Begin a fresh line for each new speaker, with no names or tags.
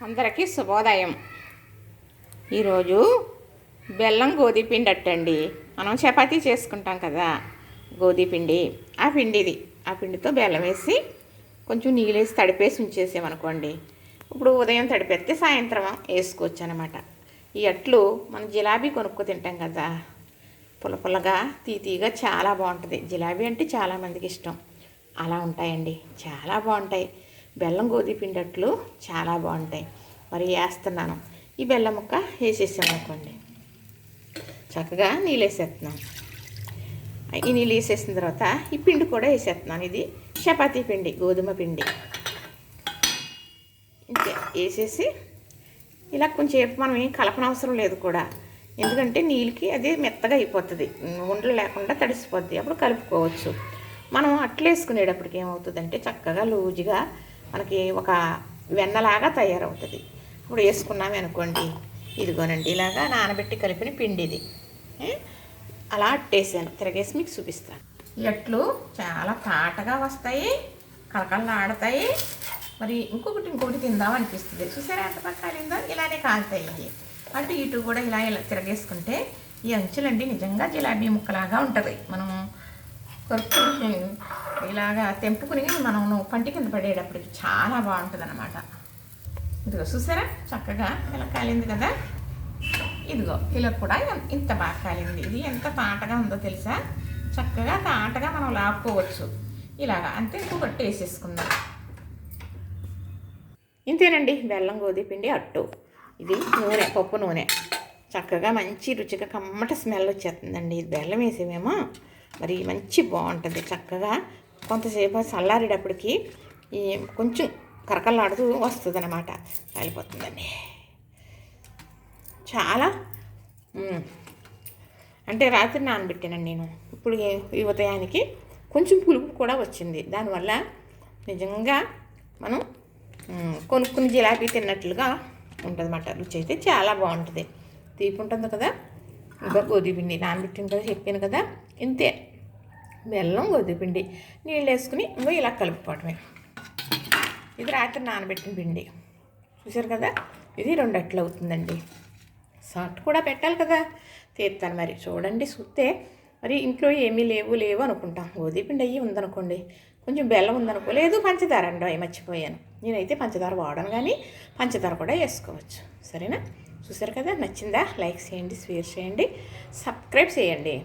అందరికీ శుభోదయం. ఈరోజు బెల్లం గోధుమపిండి అట్టండి. మనం చపాతీ చేసుకుంటాం కదా, గోధుమపిండి ఆ పిండిది. ఆ పిండితో బెల్లం వేసి కొంచెం నీళ్ళు వేసి తడిపేసి ఉంచేసామనుకోండి, ఇప్పుడు ఉదయం తడిపెడితే సాయంత్రం వేసుకోవచ్చు అనమాట. ఈ అట్లు మనం జిలాబీ కొనుక్కు తింటాం కదా, పుల్లపుల్లగా తీతీగా చాలా బాగుంటుంది. జిలాబీ అంటే చాలామందికి ఇష్టం. అలా ఉంటాయండి, చాలా బాగుంటాయి. బెల్లం గోధుమపిండి అట్లు చాలా బాగుంటాయి. మరి వేస్తున్నాను. ఈ బెల్లం ముక్క వేసేసామనుకోండి, చక్కగా నీళ్ళు వేసేస్తున్నాను. ఈ నీళ్ళు వేసేసిన తర్వాత ఈ పిండి కూడా వేసేస్తున్నాను. ఇది చపాతీ పిండి, గోధుమ పిండి. ఇంకే వేసేసి ఇలా కొంచెంసేపు మనం ఏం కలపనవసరం లేదు కూడా, ఎందుకంటే నీళ్ళకి అది మెత్తగా అయిపోతుంది, ఉండలు లేకుండా తడిసిపోద్ది. అప్పుడు కలుపుకోవచ్చు. మనం అట్లు వేసుకునేటప్పటికి ఏమవుతుందంటే చక్కగా లూజుగా మనకి ఒక వెన్నలాగా తయారవుతుంది. ఇప్పుడు వేసుకున్నామే అనుకోండి, ఇదిగోనండి ఇలాగా నానబెట్టి కలిపిన పిండి ఇది. అలా అట్టేసాను, తిరగేసి మీకు చూపిస్తాను. ఈ అట్లు చాలా పాటగా వస్తాయి, కళకళలాడతాయి. మరి ఇంకొకటి తిందాం అనిపిస్తుంది. చూసారా ఎంత బాగా కాలిందో? ఇలానే కాలుతాయి. అటు ఇటు కూడా ఇలా తిరగేసుకుంటే ఈ అంచులండి నిజంగా జిలాబీ ముక్కలాగా ఉంటుంది. మనం కొరుకుని ఇలాగా తెంపుకుని మనం పంటి కింద పడేటప్పటికి చాలా బాగుంటుంది అనమాట. ఇదిగో చూసారా చక్కగా ఇలా కాలింది కదా. ఇదిగో ఇలా కూడా ఇంత బాగా కాలింది. ఇది ఎంత తాటగా ఉందో తెలుసా? చక్కగా తాటగా మనం లాక్కోవచ్చు ఇలాగా. అంతే ఇంకొకటి వేసేసుకుందాం. ఇంతేనండి బెల్లం గోధుమపిండి అట్టు. ఇది నూనె, పప్పు నూనె. చక్కగా మంచి రుచిగా కమ్మట స్మెల్ వచ్చేస్తుందండి. ఇది బెల్లం వేసేమేమో మరి మంచి బాగుంటుంది. చక్కగా కొంతసేపు చల్లారేటప్పటికి ఈ కొంచెం కరకలాడుతూ వస్తుంది అనమాట, కాలిపోతుందండి. చాలా అంటే రాత్రి నానబెట్టానండి నేను. ఇప్పుడు ఈ ఉదయానికి కొంచెం పులుపు కూడా వచ్చింది. దానివల్ల నిజంగా మనం కొనుక్కుని జిలాబీ తిన్నట్లుగా ఉంటుంది అన్నమాట. రుచి అయితే చాలా బాగుంటుంది. తీపి ఉంటుంది కదా. ఇంకా గోధుమపిండి నానబెట్టిన కదా చెప్పాను కదా. ఇంతే, బెల్లం గోధుమపిండి నీళ్ళు వేసుకుని ఇంకో ఇలా కలుపుకోవటమే. ఇది రాత్రి నానబెట్టిన పిండి. చూసారు కదా, ఇది 2 అట్లు అవుతుందండి. సాల్ట్ కూడా పెట్టాలి కదా, తీస్తాను మరి. చూడండి చూస్తే మరి ఇంట్లో ఏమీ లేవు అనుకుంటాం. గోధుమపిండి అయ్యి ఉందనుకోండి, కొంచెం బెల్లం ఉందనుకో, లేదు పంచదార అండి, అవి మర్చిపోయాను. నేనైతే పంచదార వాడను, కానీ పంచదార కూడా వేసుకోవచ్చు. సరేనా? చూసారు కదా, నచ్చిందా? లైక్ చేయండి, షేర్ చేయండి, సబ్స్క్రైబ్ చేయండి.